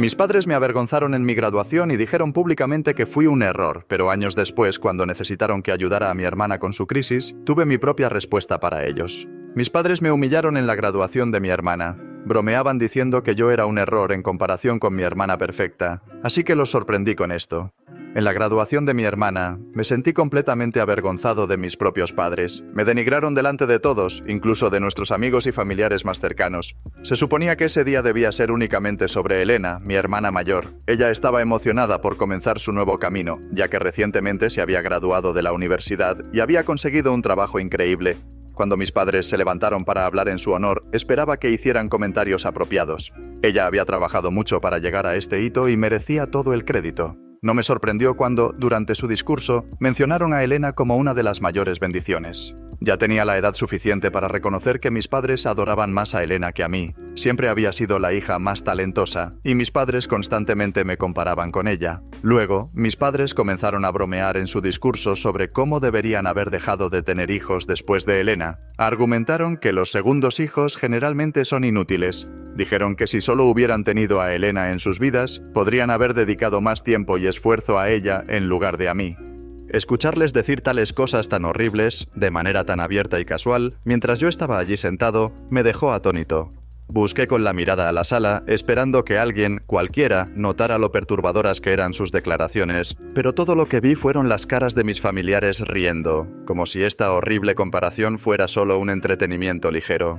Mis padres me avergonzaron en mi graduación y dijeron públicamente que fui un error, pero años después, cuando necesitaron que ayudara a mi hermana con su crisis, tuve mi propia respuesta para ellos. Mis padres me humillaron en la graduación de mi hermana. Bromeaban diciendo que yo era un error en comparación con mi hermana perfecta, así que los sorprendí con esto. En la graduación de mi hermana, me sentí completamente avergonzado de mis propios padres. Me denigraron delante de todos, incluso de nuestros amigos y familiares más cercanos. Se suponía que ese día debía ser únicamente sobre Elena, mi hermana mayor. Ella estaba emocionada por comenzar su nuevo camino, ya que recientemente se había graduado de la universidad y había conseguido un trabajo increíble. Cuando mis padres se levantaron para hablar en su honor, esperaba que hicieran comentarios apropiados. Ella había trabajado mucho para llegar a este hito y merecía todo el crédito. No me sorprendió cuando, durante su discurso, mencionaron a Elena como una de las mayores bendiciones. Ya tenía la edad suficiente para reconocer que mis padres adoraban más a Elena que a mí. Siempre había sido la hija más talentosa, y mis padres constantemente me comparaban con ella. Luego, mis padres comenzaron a bromear en su discurso sobre cómo deberían haber dejado de tener hijos después de Elena. Argumentaron que los segundos hijos generalmente son inútiles. Dijeron que si solo hubieran tenido a Elena en sus vidas, podrían haber dedicado más tiempo y esfuerzo a ella en lugar de a mí. Escucharles decir tales cosas tan horribles, de manera tan abierta y casual, mientras yo estaba allí sentado, me dejó atónito. Busqué con la mirada a la sala, esperando que alguien, cualquiera, notara lo perturbadoras que eran sus declaraciones, pero todo lo que vi fueron las caras de mis familiares riendo, como si esta horrible comparación fuera solo un entretenimiento ligero.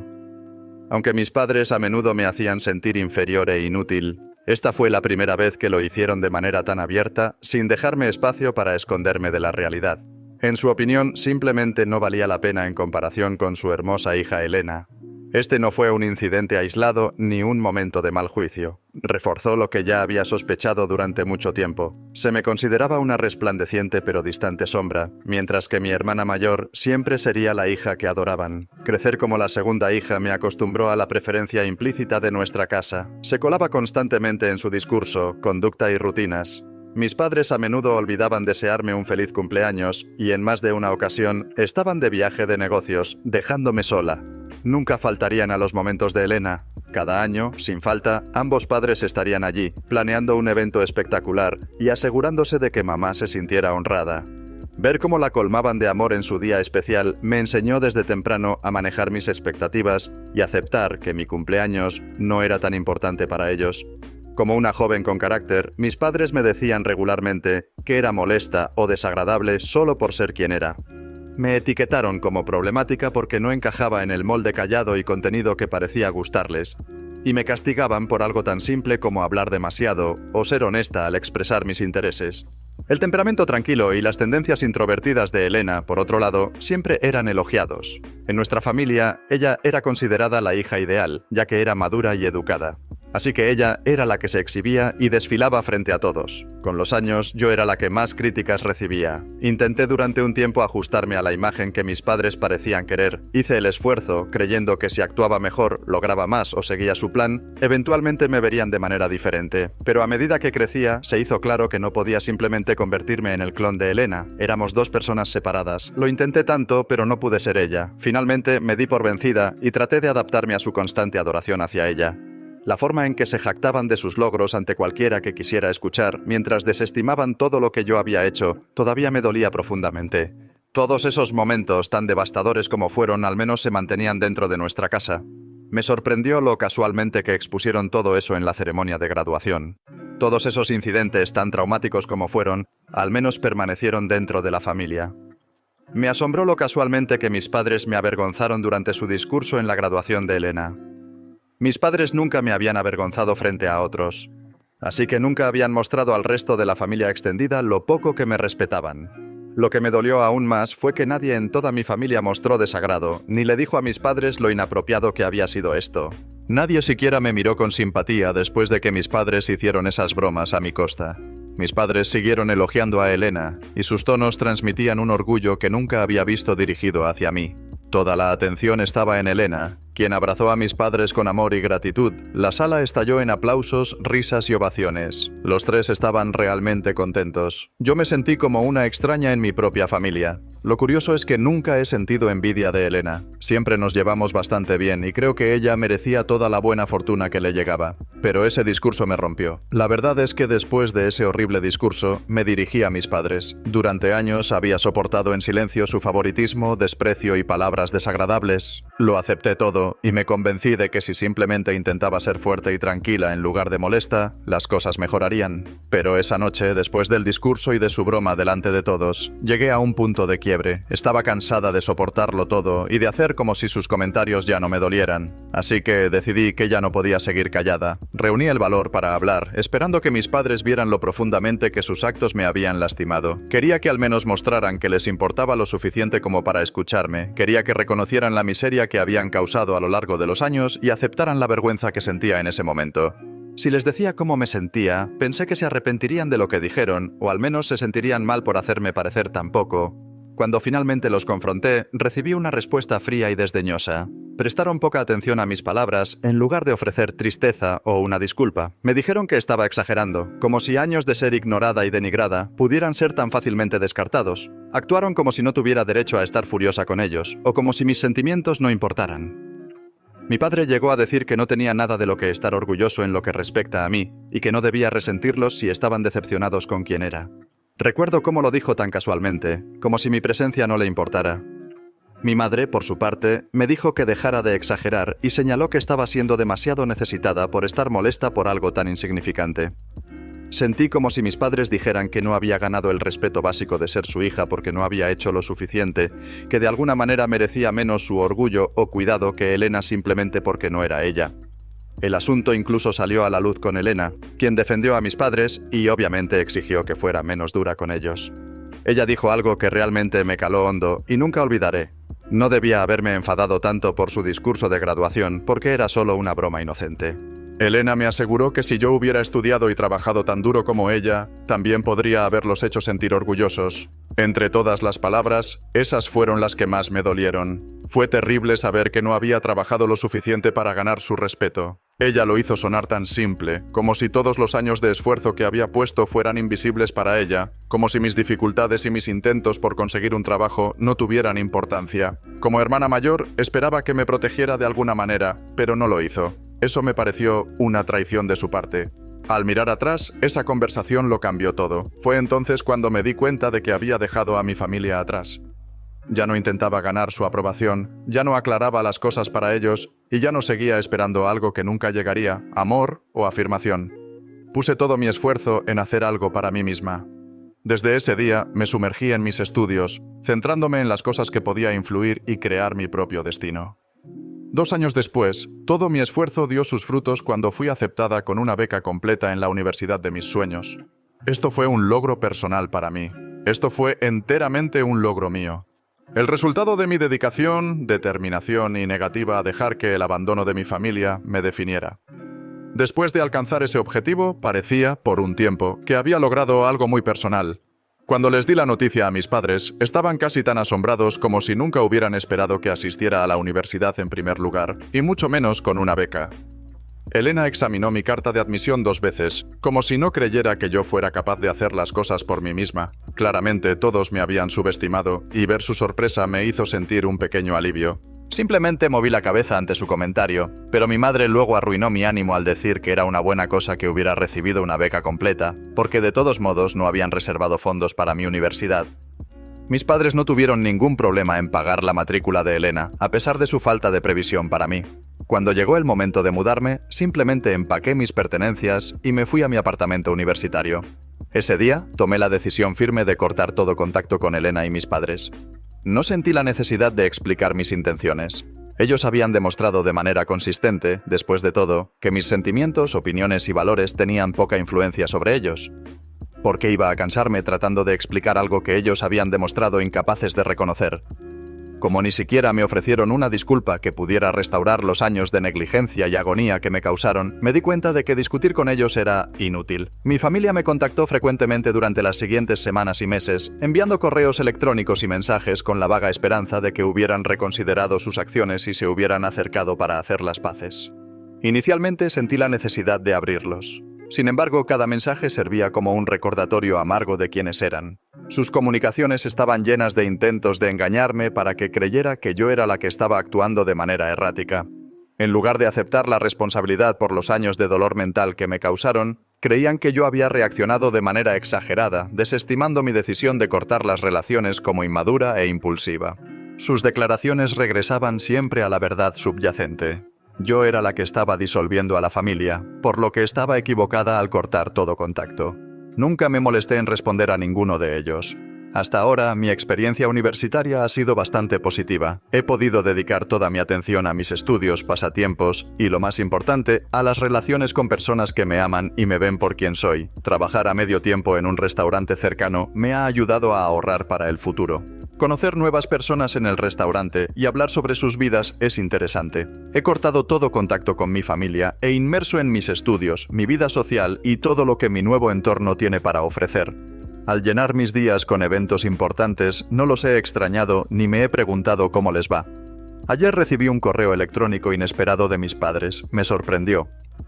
Aunque mis padres a menudo me hacían sentir inferior e inútil, esta fue la primera vez que lo hicieron de manera tan abierta, sin dejarme espacio para esconderme de la realidad. En su opinión, simplemente no valía la pena en comparación con su hermosa hija Elena. Este no fue un incidente aislado ni un momento de mal juicio. Reforzó lo que ya había sospechado durante mucho tiempo. Se me consideraba una resplandeciente pero distante sombra, mientras que mi hermana mayor siempre sería la hija que adoraban. Crecer como la segunda hija me acostumbró a la preferencia implícita de nuestra casa. Se colaba constantemente en su discurso, conducta y rutinas. Mis padres a menudo olvidaban desearme un feliz cumpleaños y en más de una ocasión estaban de viaje de negocios, dejándome sola. Nunca faltarían a los momentos de Elena. Cada año, sin falta, ambos padres estarían allí, planeando un evento espectacular y asegurándose de que mamá se sintiera honrada. Ver cómo la colmaban de amor en su día especial me enseñó desde temprano a manejar mis expectativas y aceptar que mi cumpleaños no era tan importante para ellos. Como una joven con carácter, mis padres me decían regularmente que era molesta o desagradable solo por ser quien era. Me etiquetaron como problemática porque no encajaba en el molde callado y contenido que parecía gustarles, y me castigaban por algo tan simple como hablar demasiado o ser honesta al expresar mis intereses. El temperamento tranquilo y las tendencias introvertidas de Elena, por otro lado, siempre eran elogiados. En nuestra familia, ella era considerada la hija ideal, ya que era madura y educada. Así que ella era la que se exhibía y desfilaba frente a todos. Con los años, yo era la que más críticas recibía. Intenté durante un tiempo ajustarme a la imagen que mis padres parecían querer. Hice el esfuerzo, creyendo que si actuaba mejor, lograba más o seguía su plan, eventualmente me verían de manera diferente. Pero a medida que crecía, se hizo claro que no podía simplemente convertirme en el clon de Elena. Éramos dos personas separadas. Lo intenté tanto, pero no pude ser ella. Finalmente, me di por vencida y traté de adaptarme a su constante adoración hacia ella. La forma en que se jactaban de sus logros ante cualquiera que quisiera escuchar, mientras desestimaban todo lo que yo había hecho, todavía me dolía profundamente. Todos esos momentos, tan devastadores como fueron, al menos se mantenían dentro de nuestra casa. Me sorprendió lo casualmente que expusieron todo eso en la ceremonia de graduación. Todos esos incidentes, tan traumáticos como fueron, al menos permanecieron dentro de la familia. Me asombró lo casualmente que mis padres me avergonzaron durante su discurso en la graduación de Elena. Mis padres nunca me habían avergonzado frente a otros, así que nunca habían mostrado al resto de la familia extendida lo poco que me respetaban. Lo que me dolió aún más fue que nadie en toda mi familia mostró desagrado, ni le dijo a mis padres lo inapropiado que había sido esto. Nadie siquiera me miró con simpatía después de que mis padres hicieron esas bromas a mi costa. Mis padres siguieron elogiando a Elena, y sus tonos transmitían un orgullo que nunca había visto dirigido hacia mí. Toda la atención estaba en Elena, quien abrazó a mis padres con amor y gratitud. La sala estalló en aplausos, risas y ovaciones. Los tres estaban realmente contentos. Yo me sentí como una extraña en mi propia familia. Lo curioso es que nunca he sentido envidia de Elena. Siempre nos llevamos bastante bien y creo que ella merecía toda la buena fortuna que le llegaba. Pero ese discurso me rompió. La verdad es que después de ese horrible discurso, me dirigí a mis padres. Durante años había soportado en silencio su favoritismo, desprecio y palabras desagradables. Lo acepté todo y me convencí de que si simplemente intentaba ser fuerte y tranquila en lugar de molesta, las cosas mejorarían. Pero esa noche, después del discurso y de su broma delante de todos, llegué a un punto de quiebre. Estaba cansada de soportarlo todo y de hacer como si sus comentarios ya no me dolieran. Así que decidí que ya no podía seguir callada. Reuní el valor para hablar, esperando que mis padres vieran lo profundamente que sus actos me habían lastimado. Quería que al menos mostraran que les importaba lo suficiente como para escucharme. Quería que reconocieran la miseria que habían causado a lo largo de los años y aceptaran la vergüenza que sentía en ese momento. Si les decía cómo me sentía, pensé que se arrepentirían de lo que dijeron, o al menos se sentirían mal por hacerme parecer tan poco. Cuando finalmente los confronté, recibí una respuesta fría y desdeñosa. Prestaron poca atención a mis palabras en lugar de ofrecer tristeza o una disculpa. Me dijeron que estaba exagerando, como si años de ser ignorada y denigrada pudieran ser tan fácilmente descartados. Actuaron como si no tuviera derecho a estar furiosa con ellos, o como si mis sentimientos no importaran. Mi padre llegó a decir que no tenía nada de lo que estar orgulloso en lo que respecta a mí, y que no debía resentirlos si estaban decepcionados con quien era. Recuerdo cómo lo dijo tan casualmente, como si mi presencia no le importara. Mi madre, por su parte, me dijo que dejara de exagerar y señaló que estaba siendo demasiado necesitada por estar molesta por algo tan insignificante. Sentí como si mis padres dijeran que no había ganado el respeto básico de ser su hija porque no había hecho lo suficiente, que de alguna manera merecía menos su orgullo o cuidado que Elena simplemente porque no era ella. El asunto incluso salió a la luz con Elena, quien defendió a mis padres y obviamente exigió que fuera menos dura con ellos. Ella dijo algo que realmente me caló hondo y nunca olvidaré. No debía haberme enfadado tanto por su discurso de graduación porque era solo una broma inocente. Elena me aseguró que si yo hubiera estudiado y trabajado tan duro como ella, también podría haberlos hecho sentir orgullosos. Entre todas las palabras, esas fueron las que más me dolieron. Fue terrible saber que no había trabajado lo suficiente para ganar su respeto. Ella lo hizo sonar tan simple, como si todos los años de esfuerzo que había puesto fueran invisibles para ella, como si mis dificultades y mis intentos por conseguir un trabajo no tuvieran importancia. Como hermana mayor, esperaba que me protegiera de alguna manera, pero no lo hizo. Eso me pareció una traición de su parte. Al mirar atrás, esa conversación lo cambió todo. Fue entonces cuando me di cuenta de que había dejado a mi familia atrás. Ya no intentaba ganar su aprobación, ya no aclaraba las cosas para ellos y ya no seguía esperando algo que nunca llegaría, amor o afirmación. Puse todo mi esfuerzo en hacer algo para mí misma. Desde ese día me sumergí en mis estudios, centrándome en las cosas que podía influir y crear mi propio destino. 2 años después, todo mi esfuerzo dio sus frutos cuando fui aceptada con una beca completa en la universidad de mis sueños. Esto fue un logro personal para mí. Esto fue enteramente un logro mío. El resultado de mi dedicación, determinación y negativa a dejar que el abandono de mi familia me definiera. Después de alcanzar ese objetivo, parecía, por un tiempo, que había logrado algo muy personal. Cuando les di la noticia a mis padres, estaban casi tan asombrados como si nunca hubieran esperado que asistiera a la universidad en primer lugar, y mucho menos con una beca. Elena examinó mi carta de admisión 2 veces, como si no creyera que yo fuera capaz de hacer las cosas por mí misma. Claramente todos me habían subestimado, y ver su sorpresa me hizo sentir un pequeño alivio. Simplemente moví la cabeza ante su comentario, pero mi madre luego arruinó mi ánimo al decir que era una buena cosa que hubiera recibido una beca completa, porque de todos modos no habían reservado fondos para mi universidad. Mis padres no tuvieron ningún problema en pagar la matrícula de Elena, a pesar de su falta de previsión para mí. Cuando llegó el momento de mudarme, simplemente empaqué mis pertenencias y me fui a mi apartamento universitario. Ese día, tomé la decisión firme de cortar todo contacto con Elena y mis padres. No sentí la necesidad de explicar mis intenciones. Ellos habían demostrado de manera consistente, después de todo, que mis sentimientos, opiniones y valores tenían poca influencia sobre ellos. ¿Por qué iba a cansarme tratando de explicar algo que ellos habían demostrado incapaces de reconocer? Como ni siquiera me ofrecieron una disculpa que pudiera restaurar los años de negligencia y agonía que me causaron, me di cuenta de que discutir con ellos era inútil. Mi familia me contactó frecuentemente durante las siguientes semanas y meses, enviando correos electrónicos y mensajes con la vaga esperanza de que hubieran reconsiderado sus acciones y se hubieran acercado para hacer las paces. Inicialmente sentí la necesidad de abrirlos. Sin embargo, cada mensaje servía como un recordatorio amargo de quiénes eran. Sus comunicaciones estaban llenas de intentos de engañarme para que creyera que yo era la que estaba actuando de manera errática. En lugar de aceptar la responsabilidad por los años de dolor mental que me causaron, creían que yo había reaccionado de manera exagerada, desestimando mi decisión de cortar las relaciones como inmadura e impulsiva. Sus declaraciones regresaban siempre a la verdad subyacente. Yo era la que estaba disolviendo a la familia, por lo que estaba equivocada al cortar todo contacto. Nunca me molesté en responder a ninguno de ellos. Hasta ahora, mi experiencia universitaria ha sido bastante positiva. He podido dedicar toda mi atención a mis estudios, pasatiempos y, lo más importante, a las relaciones con personas que me aman y me ven por quien soy. Trabajar a medio tiempo en un restaurante cercano me ha ayudado a ahorrar para el futuro. Conocer nuevas personas en el restaurante y hablar sobre sus vidas es interesante. He cortado todo contacto con mi familia e inmerso en mis estudios, mi vida social y todo lo que mi nuevo entorno tiene para ofrecer. Al llenar mis días con eventos importantes, no los he extrañado ni me he preguntado cómo les va. Ayer recibí un correo electrónico inesperado de mis padres. Me sorprendió.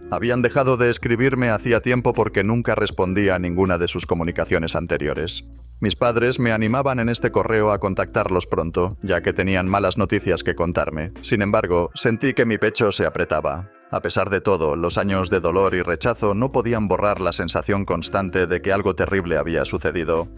Habían dejado de escribirme hacía tiempo porque nunca respondía a ninguna de sus comunicaciones anteriores. Mis padres me animaban en este correo a contactarlos pronto, ya que tenían malas noticias que contarme. Sin embargo, sentí que mi pecho se apretaba. A pesar de todo, los años de dolor y rechazo no podían borrar la sensación constante de que algo terrible había sucedido.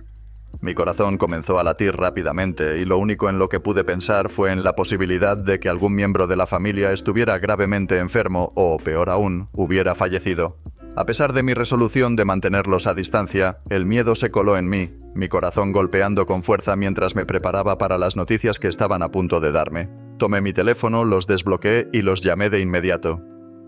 Mi corazón comenzó a latir rápidamente y lo único en lo que pude pensar fue en la posibilidad de que algún miembro de la familia estuviera gravemente enfermo o, peor aún, hubiera fallecido. A pesar de mi resolución de mantenerlos a distancia, el miedo se coló en mí, mi corazón golpeando con fuerza mientras me preparaba para las noticias que estaban a punto de darme. Tomé mi teléfono, los desbloqueé y los llamé de inmediato.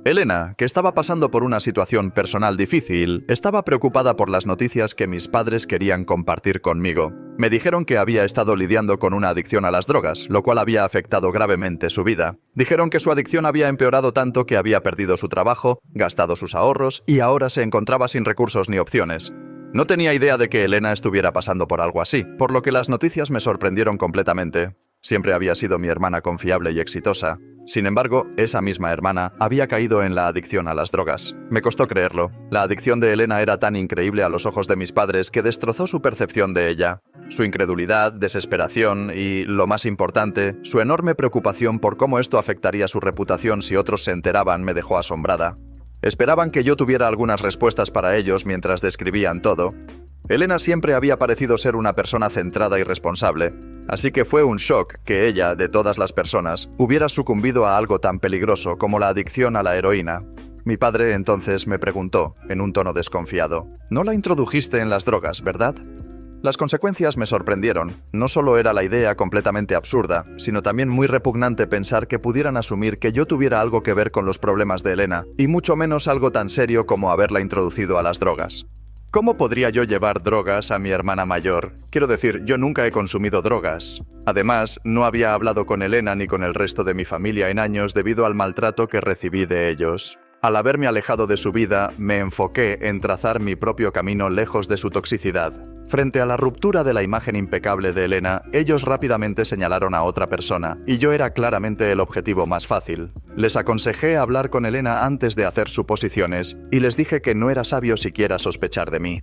Elena, que estaba pasando por una situación personal difícil, estaba preocupada por las noticias que mis padres querían compartir conmigo. Me dijeron que había estado lidiando con una adicción a las drogas, lo cual había afectado gravemente su vida. Dijeron que su adicción había empeorado tanto que había perdido su trabajo, gastado sus ahorros y ahora se encontraba sin recursos ni opciones. No tenía idea de que Elena estuviera pasando por algo así, por lo que las noticias me sorprendieron completamente. Siempre había sido mi hermana confiable y exitosa. Sin embargo, esa misma hermana había caído en la adicción a las drogas. Me costó creerlo. La adicción de Elena era tan increíble a los ojos de mis padres que destrozó su percepción de ella. Su incredulidad, desesperación y, lo más importante, su enorme preocupación por cómo esto afectaría su reputación si otros se enteraban me dejó asombrada. Esperaban que yo tuviera algunas respuestas para ellos mientras describían todo. Elena siempre había parecido ser una persona centrada y responsable, así que fue un shock que ella, de todas las personas, hubiera sucumbido a algo tan peligroso como la adicción a la heroína. Mi padre entonces me preguntó, en un tono desconfiado, «¿No la introdujiste en las drogas, verdad?» Las consecuencias me sorprendieron. No solo era la idea completamente absurda, sino también muy repugnante pensar que pudieran asumir que yo tuviera algo que ver con los problemas de Elena, y mucho menos algo tan serio como haberla introducido a las drogas. ¿Cómo podría yo llevar drogas a mi hermana mayor? Quiero decir, yo nunca he consumido drogas. Además, no había hablado con Elena ni con el resto de mi familia en años debido al maltrato que recibí de ellos. Al haberme alejado de su vida, me enfoqué en trazar mi propio camino lejos de su toxicidad. Frente a la ruptura de la imagen impecable de Elena, ellos rápidamente señalaron a otra persona, y yo era claramente el objetivo más fácil. Les aconsejé hablar con Elena antes de hacer suposiciones, y les dije que no era sabio siquiera sospechar de mí.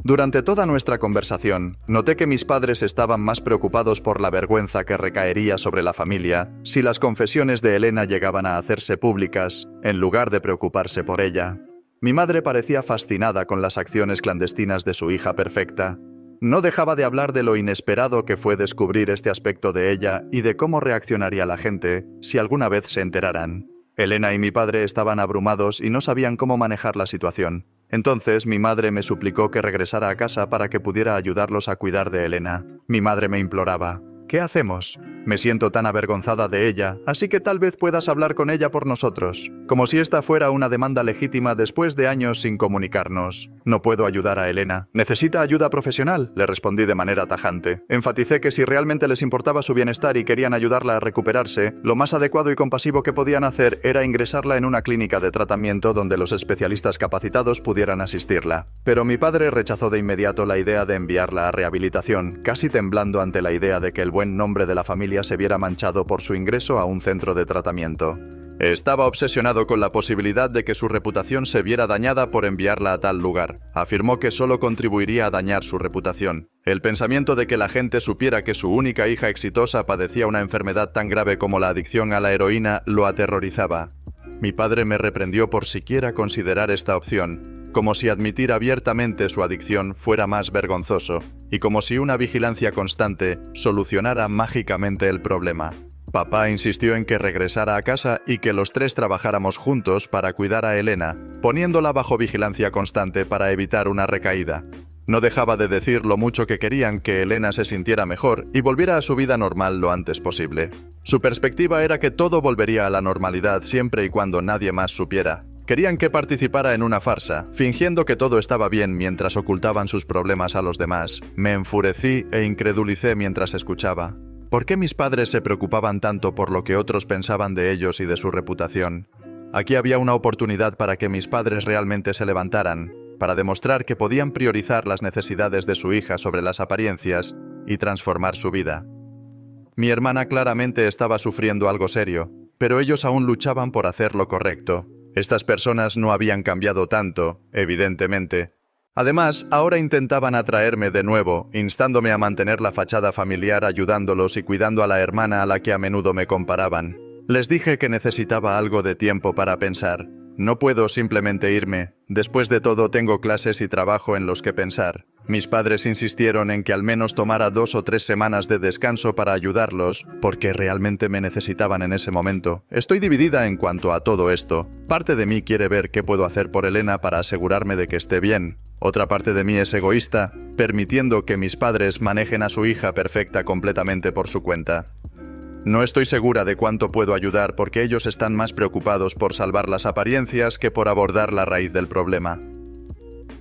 Durante toda nuestra conversación, noté que mis padres estaban más preocupados por la vergüenza que recaería sobre la familia si las confesiones de Elena llegaban a hacerse públicas, en lugar de preocuparse por ella. Mi madre parecía fascinada con las acciones clandestinas de su hija perfecta. No dejaba de hablar de lo inesperado que fue descubrir este aspecto de ella y de cómo reaccionaría la gente si alguna vez se enteraran. Elena y mi padre estaban abrumados y no sabían cómo manejar la situación. Entonces mi madre me suplicó que regresara a casa para que pudiera ayudarlos a cuidar de Elena. Mi madre me imploraba, ¿qué hacemos? Me siento tan avergonzada de ella, así que tal vez puedas hablar con ella por nosotros. Como si esta fuera una demanda legítima después de años sin comunicarnos. No puedo ayudar a Elena. ¿Necesita ayuda profesional?, le respondí de manera tajante. Enfaticé que si realmente les importaba su bienestar y querían ayudarla a recuperarse, lo más adecuado y compasivo que podían hacer era ingresarla en una clínica de tratamiento donde los especialistas capacitados pudieran asistirla. Pero mi padre rechazó de inmediato la idea de enviarla a rehabilitación, casi temblando ante la idea de que el buen nombre de la familia se viera manchado por su ingreso a un centro de tratamiento. Estaba obsesionado con la posibilidad de que su reputación se viera dañada por enviarla a tal lugar. Afirmó que solo contribuiría a dañar su reputación. El pensamiento de que la gente supiera que su única hija exitosa padecía una enfermedad tan grave como la adicción a la heroína lo aterrorizaba. Mi padre me reprendió por siquiera considerar esta opción, como si admitir abiertamente su adicción fuera más vergonzoso, y como si una vigilancia constante solucionara mágicamente el problema. Papá insistió en que regresara a casa y que los tres trabajáramos juntos para cuidar a Elena, poniéndola bajo vigilancia constante para evitar una recaída. No dejaba de decir lo mucho que querían que Elena se sintiera mejor y volviera a su vida normal lo antes posible. Su perspectiva era que todo volvería a la normalidad siempre y cuando nadie más supiera. Querían que participara en una farsa, fingiendo que todo estaba bien mientras ocultaban sus problemas a los demás. Me enfurecí e incredulicé mientras escuchaba. ¿Por qué mis padres se preocupaban tanto por lo que otros pensaban de ellos y de su reputación? Aquí había una oportunidad para que mis padres realmente se levantaran, para demostrar que podían priorizar las necesidades de su hija sobre las apariencias y transformar su vida. Mi hermana claramente estaba sufriendo algo serio, pero ellos aún luchaban por hacer lo correcto. Estas personas no habían cambiado tanto, evidentemente. Además, ahora intentaban atraerme de nuevo, instándome a mantener la fachada familiar ayudándolos y cuidando a la hermana a la que a menudo me comparaban. Les dije que necesitaba algo de tiempo para pensar. No puedo simplemente irme. Después de todo tengo clases y trabajo en los que pensar. Mis padres insistieron en que al menos tomara 2 o 3 semanas de descanso para ayudarlos, porque realmente me necesitaban en ese momento. Estoy dividida en cuanto a todo esto. Parte de mí quiere ver qué puedo hacer por Elena para asegurarme de que esté bien. Otra parte de mí es egoísta, permitiendo que mis padres manejen a su hija perfecta completamente por su cuenta. No estoy segura de cuánto puedo ayudar porque ellos están más preocupados por salvar las apariencias que por abordar la raíz del problema.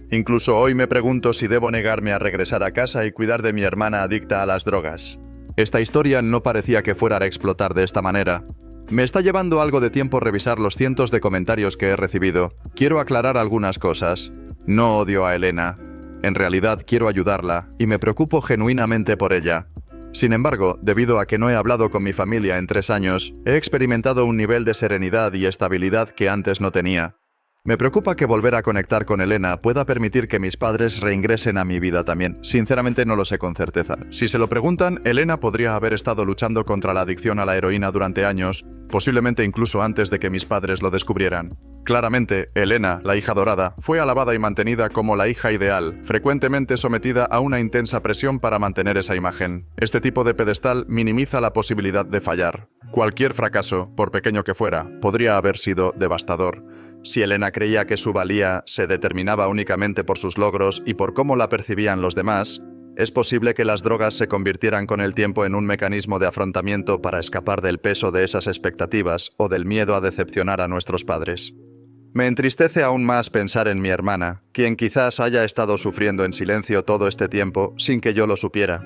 Incluso hoy me pregunto si debo negarme a regresar a casa y cuidar de mi hermana adicta a las drogas. Esta historia no parecía que fuera a explotar de esta manera. Me está llevando algo de tiempo revisar los cientos de comentarios que he recibido. Quiero aclarar algunas cosas. No odio a Elena. En realidad quiero ayudarla y me preocupo genuinamente por ella. Sin embargo, debido a que no he hablado con mi familia en 3 años, he experimentado un nivel de serenidad y estabilidad que antes no tenía. Me preocupa que volver a conectar con Elena pueda permitir que mis padres reingresen a mi vida también. Sinceramente no lo sé con certeza. Si se lo preguntan, Elena podría haber estado luchando contra la adicción a la heroína durante años, posiblemente incluso antes de que mis padres lo descubrieran. Claramente, Elena, la hija dorada, fue alabada y mantenida como la hija ideal, frecuentemente sometida a una intensa presión para mantener esa imagen. Este tipo de pedestal minimiza la posibilidad de fallar. Cualquier fracaso, por pequeño que fuera, podría haber sido devastador. Si Elena creía que su valía se determinaba únicamente por sus logros y por cómo la percibían los demás, es posible que las drogas se convirtieran con el tiempo en un mecanismo de afrontamiento para escapar del peso de esas expectativas o del miedo a decepcionar a nuestros padres. Me entristece aún más pensar en mi hermana, quien quizás haya estado sufriendo en silencio todo este tiempo sin que yo lo supiera.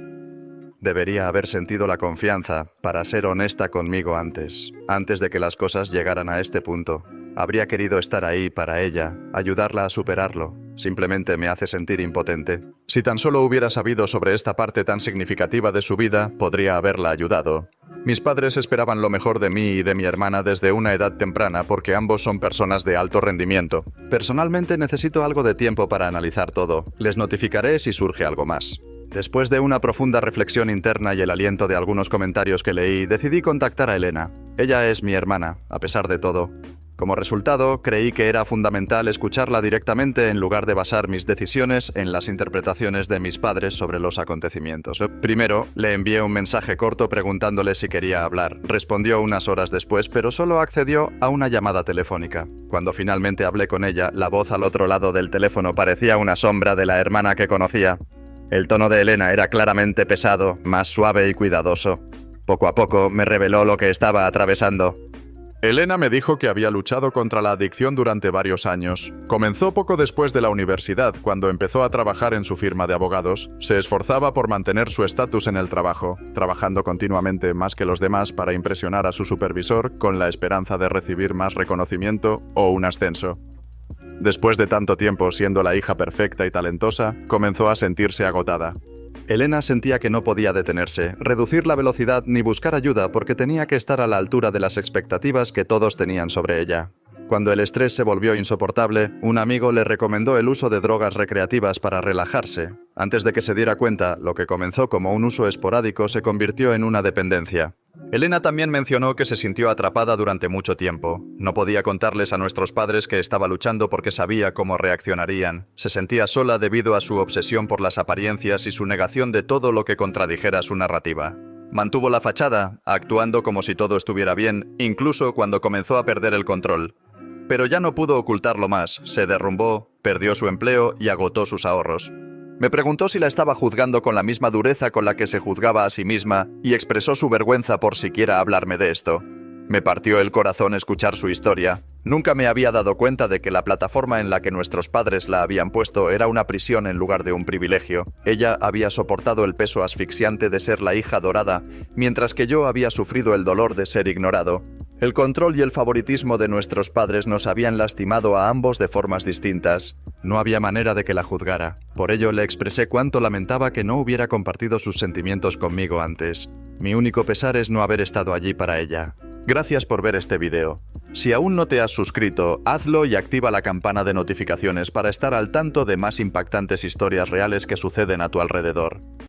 Debería haber sentido la confianza para ser honesta conmigo antes de que las cosas llegaran a este punto. Habría querido estar ahí para ella, ayudarla a superarlo. Simplemente me hace sentir impotente. Si tan solo hubiera sabido sobre esta parte tan significativa de su vida, podría haberla ayudado. Mis padres esperaban lo mejor de mí y de mi hermana desde una edad temprana porque ambos son personas de alto rendimiento. Personalmente necesito algo de tiempo para analizar todo. Les notificaré si surge algo más. Después de una profunda reflexión interna y el aliento de algunos comentarios que leí, decidí contactar a Elena. Ella es mi hermana, a pesar de todo. Como resultado, creí que era fundamental escucharla directamente en lugar de basar mis decisiones en las interpretaciones de mis padres sobre los acontecimientos. Primero, le envié un mensaje corto preguntándole si quería hablar. Respondió unas horas después, pero solo accedió a una llamada telefónica. Cuando finalmente hablé con ella, la voz al otro lado del teléfono parecía una sombra de la hermana que conocía. El tono de Elena era claramente pesado, más suave y cuidadoso. Poco a poco me reveló lo que estaba atravesando. Elena me dijo que había luchado contra la adicción durante varios años. Comenzó poco después de la universidad, cuando empezó a trabajar en su firma de abogados. Se esforzaba por mantener su estatus en el trabajo, trabajando continuamente más que los demás para impresionar a su supervisor con la esperanza de recibir más reconocimiento o un ascenso. Después de tanto tiempo siendo la hija perfecta y talentosa, comenzó a sentirse agotada. Elena sentía que no podía detenerse, reducir la velocidad ni buscar ayuda porque tenía que estar a la altura de las expectativas que todos tenían sobre ella. Cuando el estrés se volvió insoportable, un amigo le recomendó el uso de drogas recreativas para relajarse. Antes de que se diera cuenta, lo que comenzó como un uso esporádico se convirtió en una dependencia. Elena también mencionó que se sintió atrapada durante mucho tiempo. No podía contarles a nuestros padres que estaba luchando porque sabía cómo reaccionarían. Se sentía sola debido a su obsesión por las apariencias y su negación de todo lo que contradijera su narrativa. Mantuvo la fachada, actuando como si todo estuviera bien, incluso cuando comenzó a perder el control. Pero ya no pudo ocultarlo más, se derrumbó, perdió su empleo y agotó sus ahorros. Me preguntó si la estaba juzgando con la misma dureza con la que se juzgaba a sí misma y expresó su vergüenza por siquiera hablarme de esto. Me partió el corazón escuchar su historia. Nunca me había dado cuenta de que la plataforma en la que nuestros padres la habían puesto era una prisión en lugar de un privilegio. Ella había soportado el peso asfixiante de ser la hija adorada, mientras que yo había sufrido el dolor de ser ignorado. El control y el favoritismo de nuestros padres nos habían lastimado a ambos de formas distintas. No había manera de que la juzgara. Por ello le expresé cuánto lamentaba que no hubiera compartido sus sentimientos conmigo antes. Mi único pesar es no haber estado allí para ella. Gracias por ver este video. Si aún no te has suscrito, hazlo y activa la campana de notificaciones para estar al tanto de más impactantes historias reales que suceden a tu alrededor.